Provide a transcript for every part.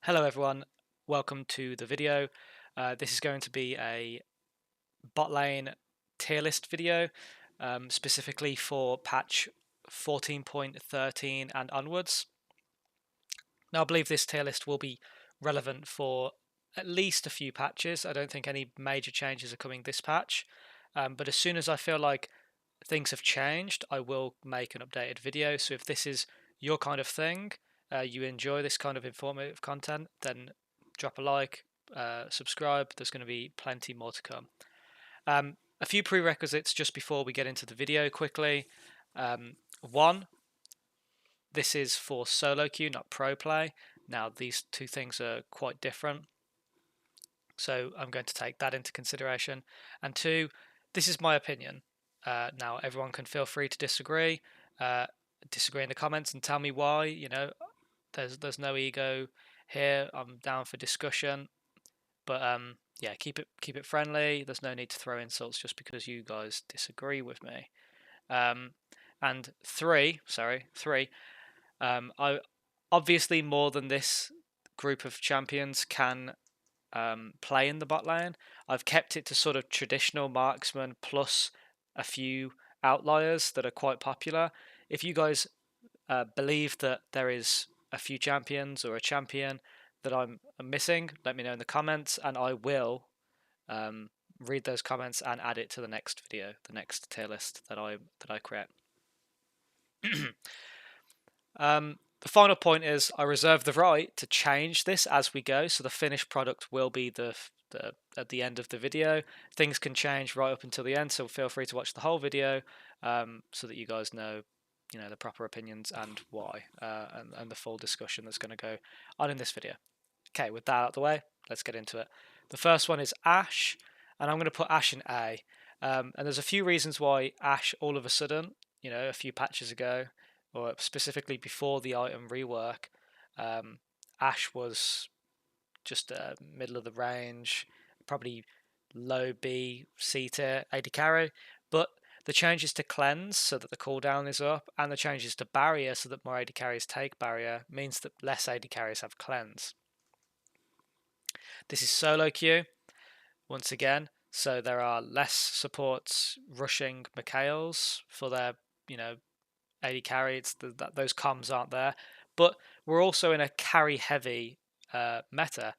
Hello everyone, welcome to the video. This is going to be a Botlane tier list video, specifically for patch 14.13 and onwards. Now I believe this tier list will be relevant for at least a few patches. I don't think any major changes are coming this patch, but as soon as I feel like things have changed, I will make an updated video. So if this is your kind of thing, you enjoy this kind of informative content, then drop a like, subscribe. There's going to be plenty more to come. A few prerequisites just before we get into the video quickly. One, this is for solo queue, not pro play. Now these two things are quite different, so I'm going to take that into consideration. And two, this is my opinion. Now everyone can feel free to disagree. Disagree in the comments and tell me why. You know, there's no ego here. I'm down for discussion, but yeah, keep it friendly. There's no need to throw insults just because you guys disagree with me. And three, I obviously more than this group of champions can play in the bot lane. I've kept it to sort of traditional marksman plus a few outliers that are quite popular. If you guys believe that there is a few champions or a champion that I'm missing, let me know in the comments, and I will read those comments and add it to the next video, the next tier list that I create. The final point is I reserve the right to change this as we go, so the finished product will be the at the end of the video. Things can change right up until the end, so feel free to watch the whole video so that you guys know, the proper opinions and why, and the full discussion that's going to go on in this video. Okay, with that out of the way, let's get into it. The first one is Ashe, and I'm going to put Ashe in A. And there's a few reasons why Ashe all of a sudden, a few patches ago, or specifically before the item rework, Ashe was just middle of the range, probably low B, C tier AD carry. But the changes to cleanse so that the cooldown is up, and the changes to barrier so that more AD carries take barrier, means that less AD carries have cleanse. This is solo queue, once again, so there are less supports rushing Mikhails for their, AD carry. It's those comms aren't there, but we're also in a carry heavy meta.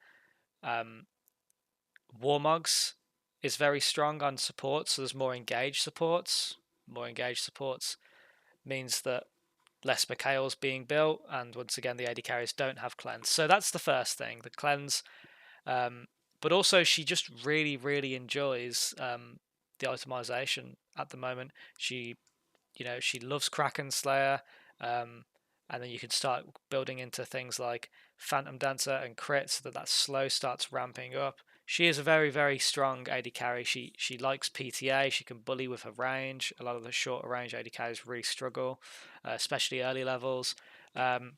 Warmogs is very strong on support, so there's more engaged supports. More engaged supports means that less Mikhails being built, and once again the AD carries don't have cleanse. So that's the first thing, the cleanse. But also she just really enjoys the itemization at the moment. She loves Kraken Slayer, and then you can start building into things like Phantom Dancer and crit so that slow starts ramping up. She is a very strong AD carry. She likes PTA. She can bully with her range. A lot of the shorter range AD carries really struggle, especially early levels. And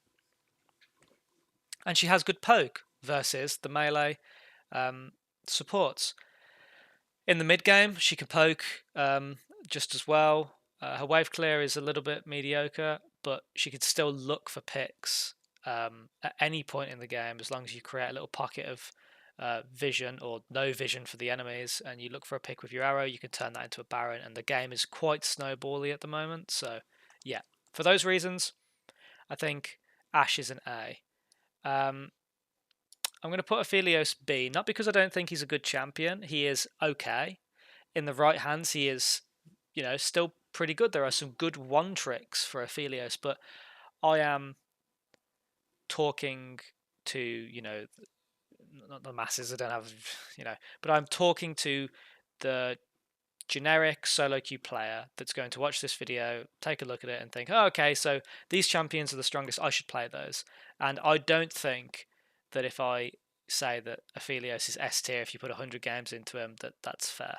she has good poke versus the melee supports. In the mid game, she can poke just as well. Her wave clear is a little bit mediocre, but she could still look for picks at any point in the game, as long as you create a little pocket of vision or no vision for the enemies, and you look for a pick with your arrow. You can turn that into a Baron, and the game is quite snowbally at the moment. So, yeah, for those reasons, I think Ashe is an A. I'm going to put Aphelios B, not because I don't think he's a good champion. He is okay. In the right hands, he is, still pretty good. There are some good one tricks for Aphelios, but I am talking to, not the masses. I don't have, but I'm talking to the generic solo queue player that's going to watch this video, take a look at it, and think, oh, okay, so these champions are the strongest. I should play those. And I don't think that if I say that Aphelios is S tier, if you put 100 games into him, that's fair.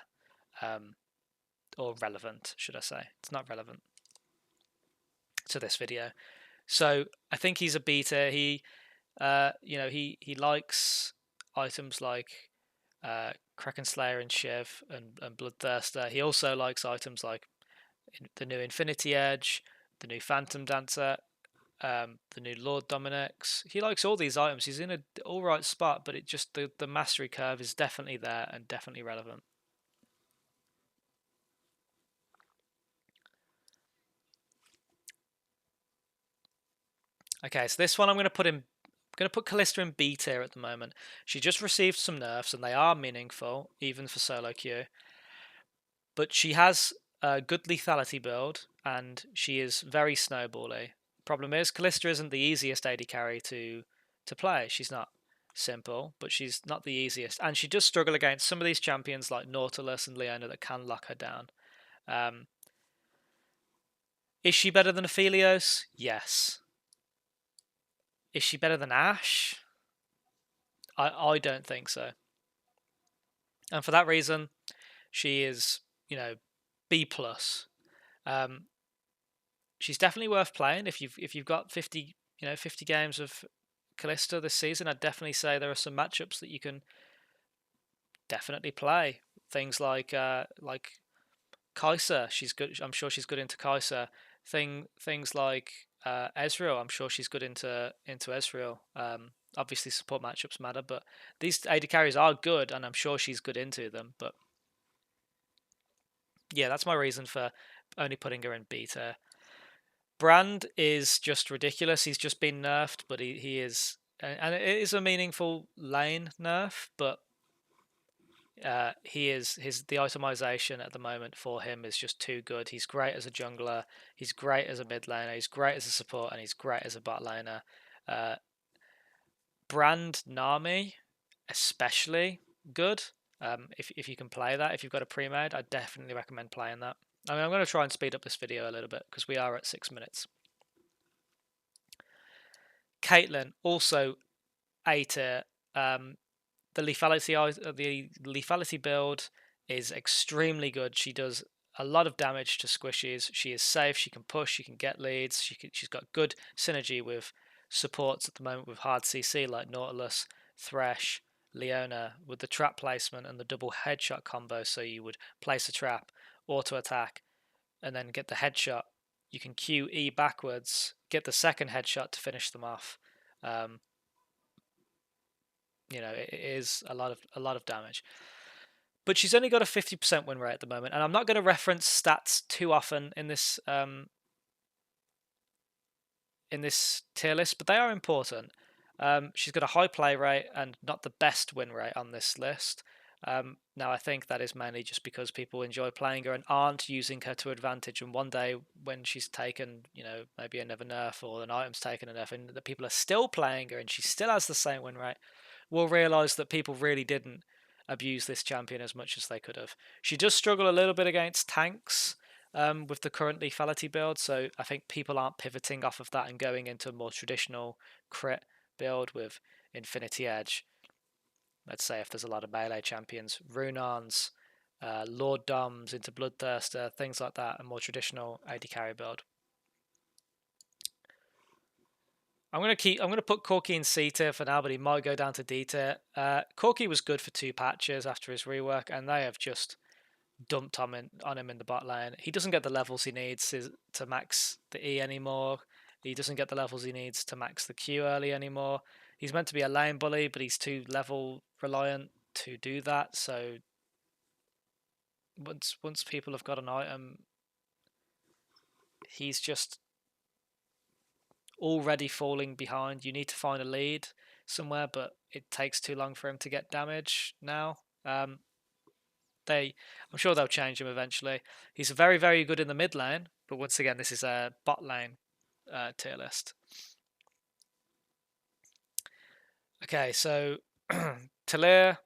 Or relevant, should I say. It's not relevant to this video. So I think he's a B tier. He likes items like Kraken Slayer and Shiv and Bloodthirster. He also likes items like the new Infinity Edge, the new Phantom Dancer, the new Lord Dominex. He likes all these items. He's in a all right spot, but it just the mastery curve is definitely there and definitely relevant. Okay, so this one I'm going to put Callista in B tier at the moment. She just received some nerfs, and they are meaningful, even for solo queue. But she has a good lethality build, and she is very snowbally. Problem is, Callista isn't the easiest AD carry to play. She's not simple, but she's not the easiest, and she does struggle against some of these champions like Nautilus and Leona that can lock her down. Is she better than Aphelios? Yes. Is she better than Ashe? I don't think so. And for that reason, she is, B plus. She's definitely worth playing if you've got 50 games of Callista this season. I'd definitely say there are some matchups that you can definitely play. Things like Kai'Sa, she's good. I'm sure she's good into Kai'Sa. Things like Ezreal, I'm sure she's good into Ezreal. Obviously, support matchups matter, but these AD carries are good, and I'm sure she's good into them. But yeah, that's my reason for only putting her in beta. Brand is just ridiculous. He's just been nerfed, but he is, and it is a meaningful lane nerf, but the itemization at the moment for him is just too good. He's great as a jungler, he's great as a mid laner, he's great as a support, and he's great as a bot laner. Brand Nami, especially good. If you can play that, if you've got a pre-made, I definitely recommend playing that. I mean, I'm going to try and speed up this video a little bit because we are at 6 minutes. Caitlyn, also A tier. The lethality build is extremely good. She does a lot of damage to squishes. She is safe. She can push. She can get leads. She's got good synergy with supports at the moment with hard CC like Nautilus, Thresh, Leona, with the trap placement and the double headshot combo. So you would place a trap, auto attack, and then get the headshot. You can Q E backwards, get the second headshot to finish them off. It is a lot of damage. But she's only got a 50% win rate at the moment, and I'm not going to reference stats too often in this tier list, but they are important. She's got a high play rate and not the best win rate on this list. Now, I think that is mainly just because people enjoy playing her and aren't using her to advantage. And one day, when she's taken, maybe another nerf or an item's taken a nerf, and the people are still playing her and she still has the same win rate, we'll realise that people really didn't abuse this champion as much as they could have. She does struggle a little bit against tanks with the current lethality build, so I think people aren't pivoting off of that and going into a more traditional crit build with Infinity Edge. Let's say if there's a lot of melee champions, Runons, Lord Doms into Bloodthirster, things like that, a more traditional AD carry build. I'm gonna put Corki in C tier for now, but he might go down to D tier. Corki was good for 2 patches after his rework, and they have just dumped on him in the bot lane. He doesn't get the levels he needs to max the E anymore. He doesn't get the levels he needs to max the Q early anymore. He's meant to be a lane bully, but he's too level reliant to do that. So once people have got an item, he's just already falling behind. You need to find a lead somewhere, but it takes too long for him to get damage now. I'm sure they'll change him eventually. He's very, very good in the mid lane, but once again, this is a bot lane tier list. Okay, so Talir,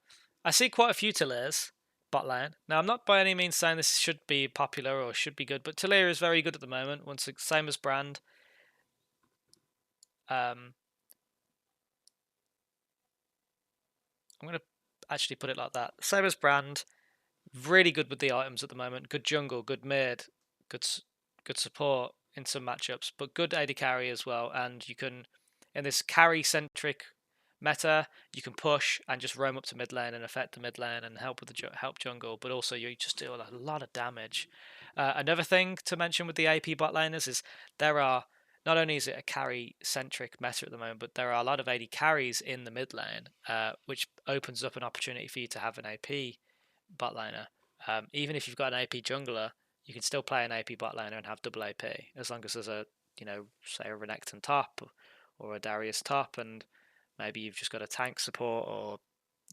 I see quite a few Talirs bot lane. Now, I'm not by any means saying this should be popular or should be good, but Talir is very good at the moment. Same as Brand. I'm going to actually put it like that. Same as Brand. Really good with the items at the moment. Good jungle, good mid, good support in some matchups, but good AD carry as well. And you can, in this carry-centric meta, you can push and just roam up to mid lane and affect the mid lane and help with the help jungle, but also you just do a lot of damage. Another thing to mention with the AP bot laners is there are not only is it a carry-centric meta at the moment, but there are a lot of AD carries in the mid lane, which opens up an opportunity for you to have an AP bot laner. Even if you've got an AP jungler, you can still play an AP bot laner and have double AP, as long as there's a, say a Renekton top or a Darius top, and maybe you've just got a tank support or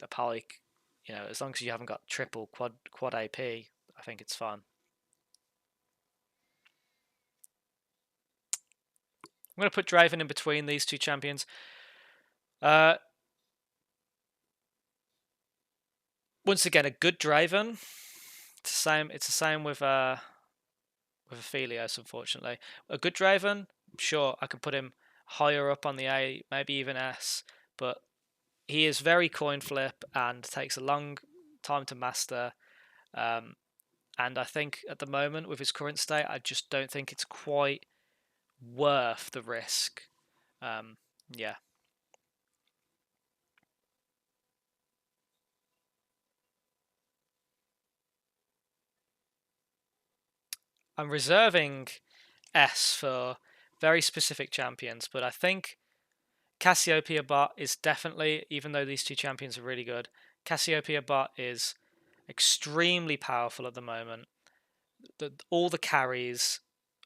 a Pyke. As long as you haven't got triple quad AP, I think it's fun. I'm going to put Draven in between these two champions. Once again, a good Draven. It's the same with Aphelios, unfortunately. A good Draven, sure, I can put him higher up on the A, maybe even S, but he is very coin flip and takes a long time to master. And I think at the moment, with his current state, I just don't think it's quite worth the risk. Yeah. I'm reserving S for very specific champions, but I think Cassiopeia bot is definitely, even though these two champions are really good, Cassiopeia bot is extremely powerful at the moment. All the carries,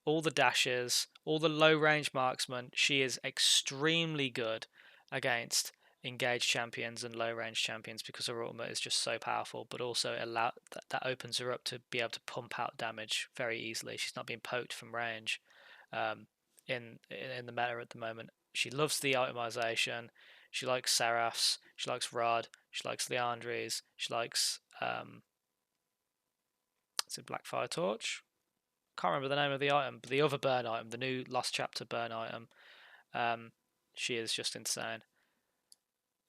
all the dashes, all the low range marksmen, she is extremely good against engaged champions and low range champions because her ultimate is just so powerful, but also that opens her up to be able to pump out damage very easily. She's not being poked from range in the meta at the moment. She loves the itemization. She likes Seraphs. She likes Rod. She likes Leandries. She likes is it Blackfire Torch? Can't remember the name of the item, but the other burn item, the new Lost Chapter burn item. She is just insane.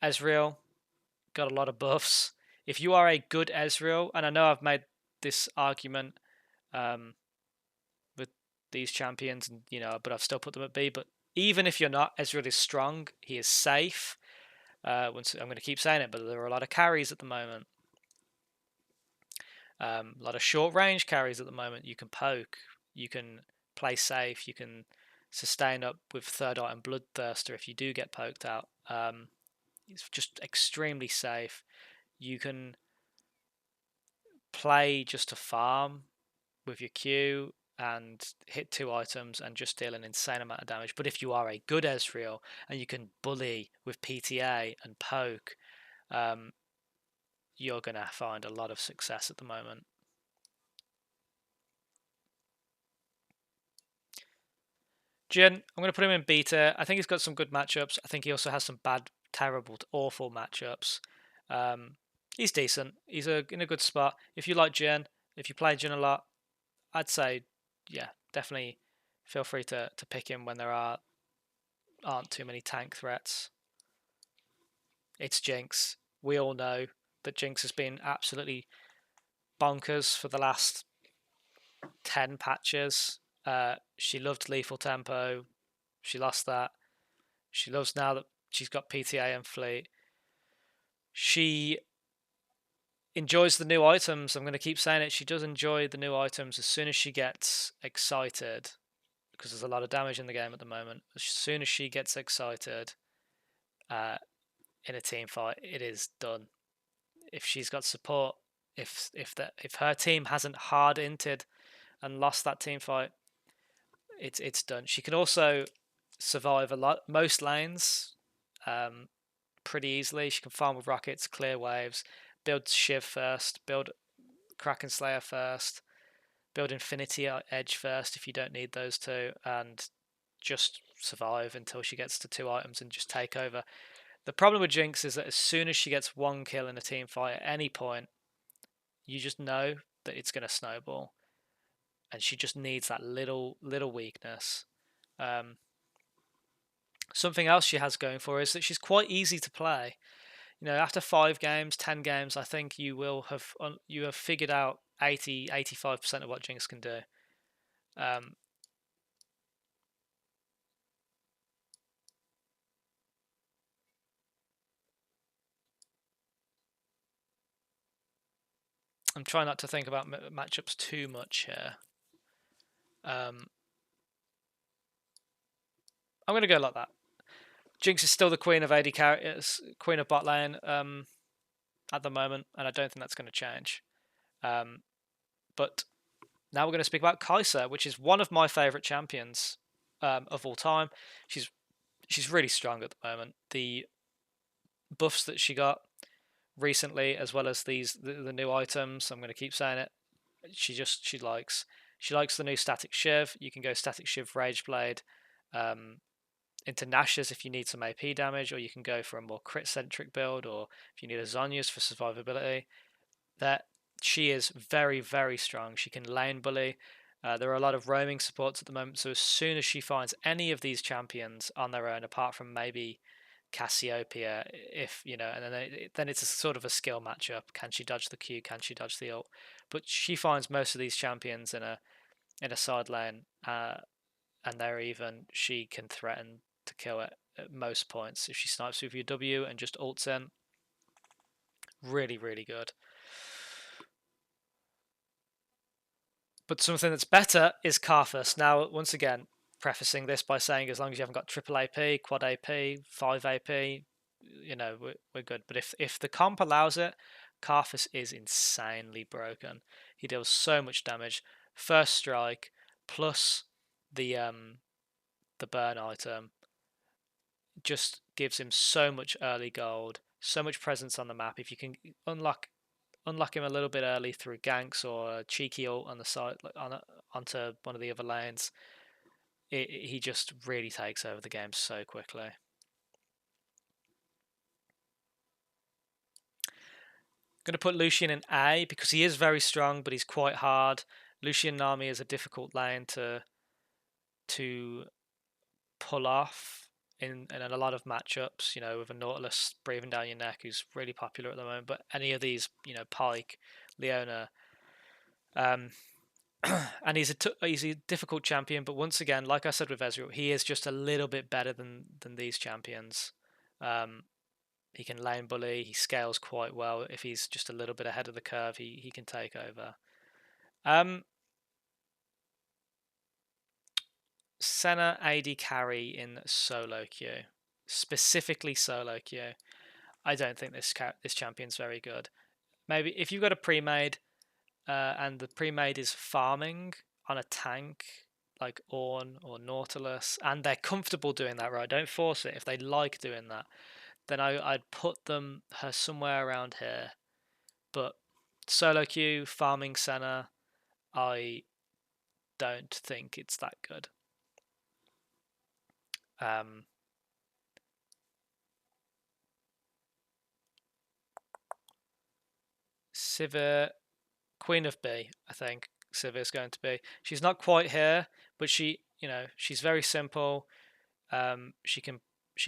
Ezreal got a lot of buffs. If you are a good Ezreal, and I know I've made this argument with these champions, and but I've still put them at B. But even if you're not, Ezreal is strong. He is safe. I'm going to keep saying it, but there are a lot of carries at the moment. A lot of short range carries at the moment. You can poke. You can play safe. You can sustain up with third item Bloodthirster if you do get poked out. It's just extremely safe. You can play just to farm with your Q and hit 2 items and just deal an insane amount of damage. But if you are a good Ezreal and you can bully with PTA and poke, you're going to find a lot of success at the moment. Jhin, I'm going to put him in beta. I think he's got some good matchups. I think he also has some bad, terrible, awful matchups. He's decent. He's in a good spot. If you like Jhin, if you play Jhin a lot, I'd say, yeah, definitely feel free to pick him when there aren't too many tank threats. It's Jinx. We all know that Jinx has been absolutely bonkers for the last 10 patches. She loved lethal tempo. She lost that. She loves now that she's got PTA and fleet. She enjoys the new items. I'm going to keep saying it. She does enjoy the new items as soon as she gets excited, because there's a lot of damage in the game at the moment. As soon as she gets excited in a team fight, it is done. If she's got support, if her team hasn't hard inted and lost that team fight, it's done. She can also survive most lanes pretty easily. She can farm with rockets, clear waves, build Shiv first, build Kraken Slayer first, build Infinity Edge first if you don't need those two, and just survive until she gets to 2 items and just take over. The problem with Jinx is that as soon as she gets 1 kill in a team fight at any point, you just know that it's going to snowball, and she just needs that little weakness. Something else she has going for her is that she's quite easy to play. After 5 games, 10 games, I think you have figured out 85% of what Jinx can do. I'm trying not to think about matchups too much here. I'm going to go like that. Jinx is still the queen of AD carry, queen of bot lane at the moment, and I don't think that's going to change. But now we're going to speak about Kai'Sa, which is one of my favourite champions of all time. She's really strong at the moment. The buffs that she got recently, as well as the new items, I'm going to keep saying it. She likes the new static shiv. You can go static shiv Rageblade into Nash's if you need some AP damage, or you can go for a more crit centric build, or if you need a Zhonya's for survivability. That she is very, very strong. She can lane bully. There are a lot of roaming supports at the moment, so as soon as she finds any of these champions on their own, apart from maybe Cassiopeia, if you know, and then it's a sort of a skill matchup. Can she dodge the Q? Can she dodge the ult? But she finds most of these champions in a side lane, and they're even. She can threaten to kill it at most points if she snipes with your W and just ults in. Really, really good. But something that's better is Karthus. Now, once again, prefacing this by saying as long as you haven't got triple AP, quad AP, 5 AP, we're good. But if the comp allows it, Karthus is insanely broken. He deals so much damage. First strike plus the burn item just gives him so much early gold, so much presence on the map. If you can unlock him a little bit early through ganks or a cheeky ult on the side, onto one of the other lanes, he just really takes over the game so quickly. I'm going to put Lucian in A because he is very strong, but he's quite hard. Lucian Nami is a difficult lane to pull off in a lot of matchups, with a Nautilus breathing down your neck, who's really popular at the moment. But any of these, Pyke, Leona, and he's a difficult champion. But once again, like I said with Ezreal, he is just a little bit better than these champions. He can lane bully. He scales quite well. If he's just a little bit ahead of the curve, he can take over. Senna AD carry in solo queue, specifically solo queue. I don't think this champion's very good. Maybe if you've got a pre-made and the pre-made is farming on a tank like Ornn or Nautilus, and they're comfortable doing that, right? Don't force it. If they like doing that, then I'd put her somewhere around here. But solo queue, farming Senna, I don't think it's that good. Sivir, Queen of B, I think Sivir is going to be. She's not quite here, but she's very simple. She can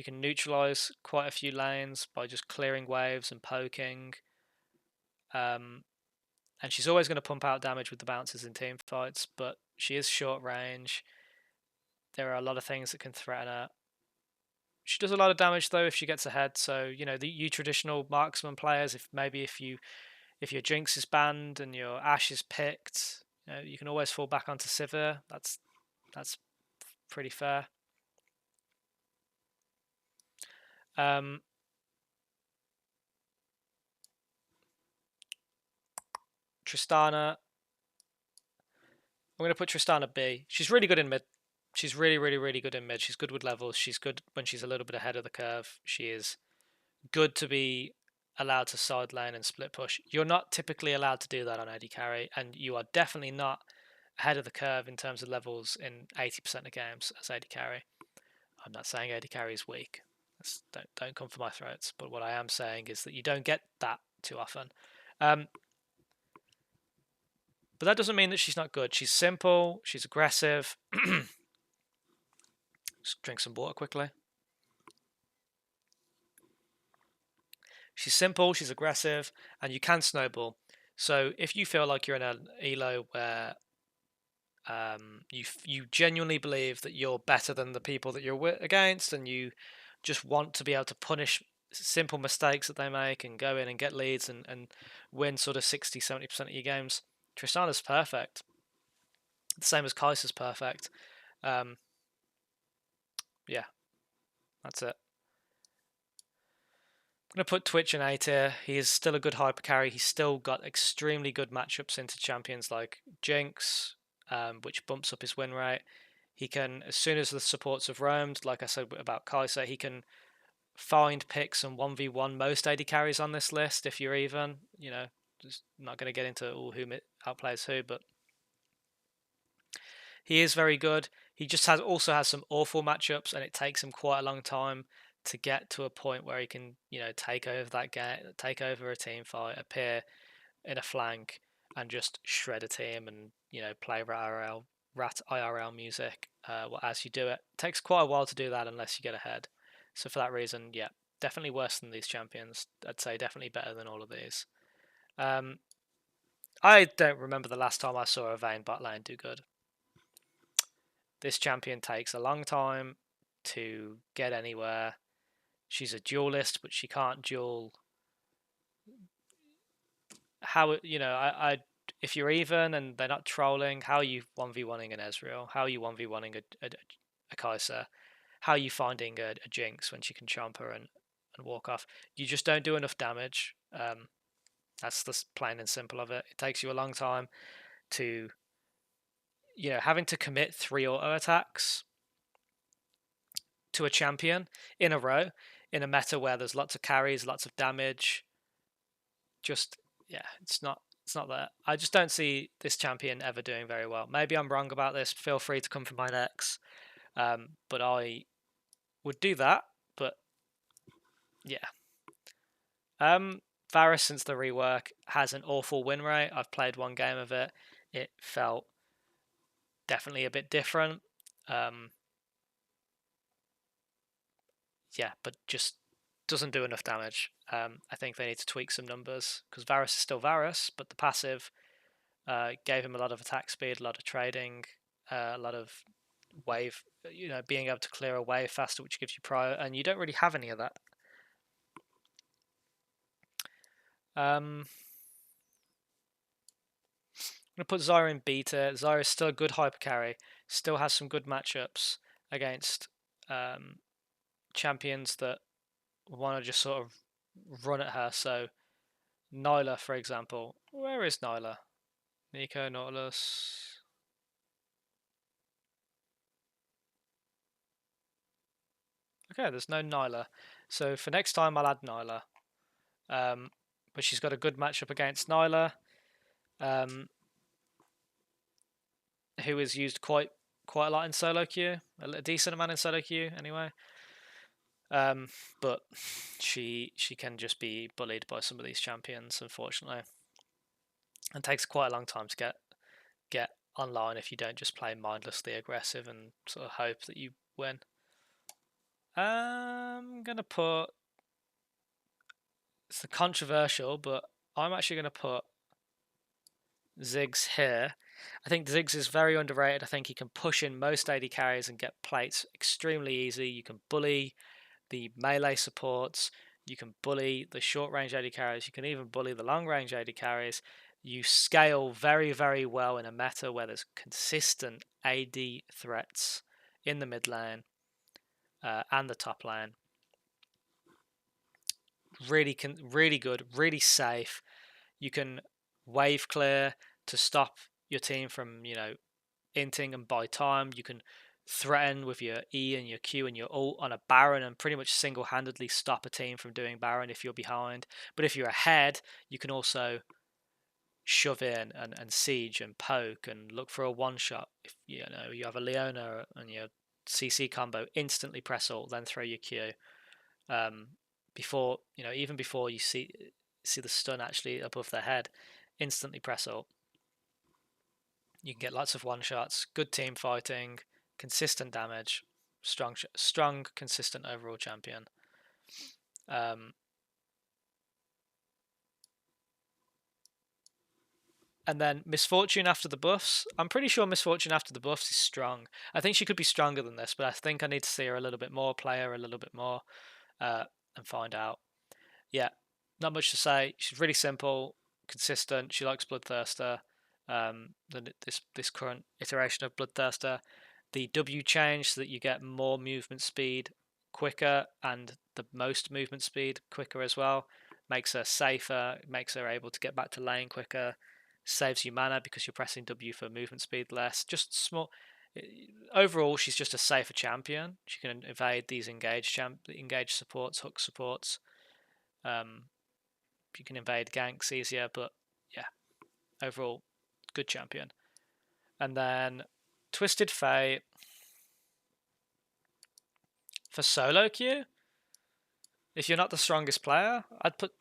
neutralize quite a few lanes by just clearing waves and poking. And she's always going to pump out damage with the bounces in team fights, but she is short range. There are a lot of things that can threaten her. She does a lot of damage though if she gets ahead. So you traditional marksman players, if your Jinx is banned and your Ashe is picked, you can always fall back onto Sivir. That's pretty fair. Tristana. I'm going to put Tristana B. She's really good in mid. She's really, really, really good in mid. She's good with levels. She's good when she's a little bit ahead of the curve. She is good to be allowed to side lane and split push. You're not typically allowed to do that on AD carry, and you are definitely not ahead of the curve in terms of levels in 80% of games as AD carry. I'm not saying AD carry is weak. Don't come for my throats. But what I am saying is that you don't get that too often. But that doesn't mean that she's not good. She's simple. She's aggressive. Just drink some water quickly. She's simple. She's aggressive, and you can snowball. So if you feel like you're in an elo where you genuinely believe that you're better than the people that you're against, and you just want to be able to punish simple mistakes that they make and go in and get leads and win sort of 60-70% of your games, Tristana's perfect. The same as Kai'Sa's perfect. yeah, that's it. I'm going to put Twitch in A tier. He is still a good hyper carry. He's still got extremely good matchups into champions like Jinx, which bumps up his win rate. He can, as soon as the supports have roamed, like I said about Kai'Sa, he can find picks and 1v1 most AD carries on this list if you're even. Just not going to get into all who outplays who, but he is very good. He just also has some awful matchups, and it takes him quite a long time to get to a point where he can, take over that game, take over a team fight, appear in a flank, and just shred a team, and play rat IRL music as you do it. It takes quite a while to do that unless you get ahead. So for that reason, yeah, definitely worse than these champions. I'd say definitely better than all of these. I don't remember the last time I saw a Vayne bot lane do good. This champion takes a long time to get anywhere. She's a duelist, but she can't duel. How I if you're even and they're not trolling, how are you 1v1ing an Ezreal? How are you 1v1ing a Kai'Sa? How are you finding a Jinx when she can chomp her and walk off? You just don't do enough damage. That's the plain and simple of it. It takes you a long time to, having to commit 3 auto attacks to a champion in a row in a meta where there's lots of carries, lots of damage. Just it's not there. I just don't see this champion ever doing very well. Maybe I'm wrong about this. Feel free to come for my necks. But I would do that. But yeah. Varus, since the rework, has an awful win rate. I've played one game of it. It felt definitely a bit different. Yeah, but just doesn't do enough damage. I think they need to tweak some numbers because Varus is still Varus, but the passive gave him a lot of attack speed, a lot of trading, a lot of wave, being able to clear a wave faster, which gives you prio, and you don't really have any of that. I'm going to put Zyra in beta. Zyra is still a good hyper carry, still has some good matchups against champions that want to just sort of run at her. So Nyla, for example. Where is Nyla? Nico, Nautilus. Okay, there's no Nyla. So for next time, I'll add Nyla. But she's got a good matchup against Nyla, who is used quite a lot in solo queue, a decent amount in solo queue anyway. But she can just be bullied by some of these champions, unfortunately, and takes quite a long time to get online if you don't just play mindlessly aggressive and sort of hope that you win. I'm gonna put, it's the controversial, but I'm actually gonna put Ziggs here. I think Ziggs is very underrated. I think he can push in most AD carries and get plates extremely easy. You can bully the melee supports. You can bully the short range AD carries. You can even bully the long range AD carries. You scale very, very well in a meta where there's consistent AD threats in the mid lane and the top lane. Really good, really safe. You can wave clear to stop your team from, inting and buy time. You can threaten with your E and your Q and your ult on a Baron and pretty much single-handedly stop a team from doing Baron if you're behind. But if you're ahead, you can also shove in and siege and poke and look for a one-shot. If you have a Leona and your CC combo, instantly press ult, then throw your Q. Before even before you see the stun actually above their head, instantly press ult. You can get lots of one shots, good team fighting, consistent damage, strong, consistent overall champion. And then Misfortune after the buffs. I'm pretty sure Misfortune after the buffs is strong. I think she could be stronger than this, but I think I need to see her a little bit more, play her a little bit more, and find out. Yeah, not much to say. She's really simple, consistent. She likes Bloodthirster. This current iteration of Bloodthirster. the W change so that you get more movement speed quicker and the most movement speed quicker as well. Makes her safer, makes her able to get back to lane quicker, saves you mana because you're pressing W for movement speed less. Just small. Overall, she's just a safer champion. She can evade these engage supports, hook supports. You can invade ganks easier, but yeah, overall, good champion. And then Twisted Fate for solo queue. If you're not the strongest player, I'd put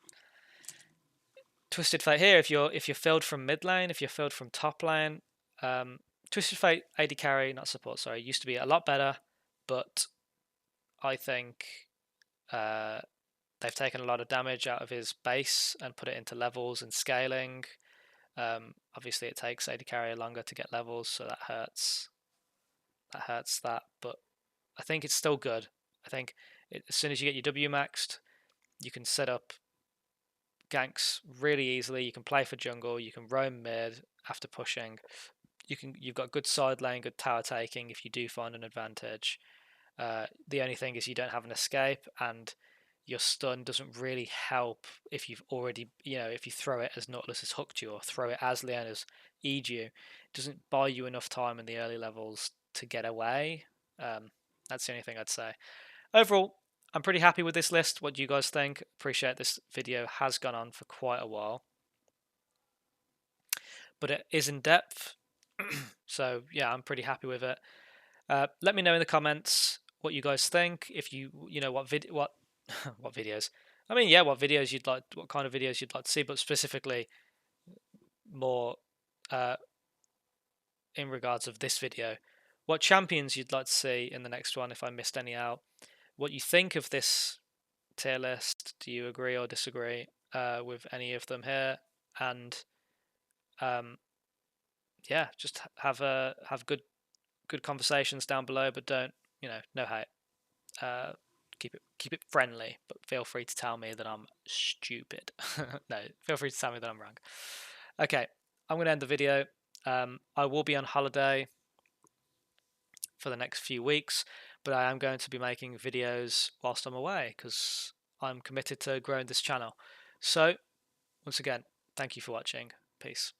Twisted Fate here. If you're filled from mid lane, if you're filled from top lane, Twisted Fate AD carry, not support. Sorry, used to be a lot better, but I think they've taken a lot of damage out of his base and put it into levels and scaling. Obviously, it takes AD carry longer to get levels, so that hurts. But I think it's still good. I think as soon as you get your W maxed, you can set up ganks really easily. You can play for jungle. You can roam mid after pushing. You've got good side lane, good tower taking if you do find an advantage. The only thing is you don't have an escape, and your stun doesn't really help if you've already, if you throw it as Nautilus has hooked you or throw it as Leona's E'd you. It doesn't buy you enough time in the early levels to get away. That's the only thing I'd say. Overall, I'm pretty happy with this list. What do you guys think? Appreciate this video has gone on for quite a while, but it is in depth. So yeah, I'm pretty happy with it. Let me know in the comments what you guys think. If what what videos. I mean, yeah, what kind of videos you'd like to see, but specifically more in regards of this video, what champions you'd like to see in the next one. If I missed any out, what you think of this tier list. Do you agree or disagree with any of them here? And yeah, just have good conversations down below, but don't no hate. Keep it friendly, but feel free to tell me that I'm stupid. No, feel free to tell me that I'm wrong. Okay, I'm gonna end the video. I will be on holiday for the next few weeks, but I am going to be making videos whilst I'm away because I'm committed to growing this channel. So once again, thank you for watching. Peace.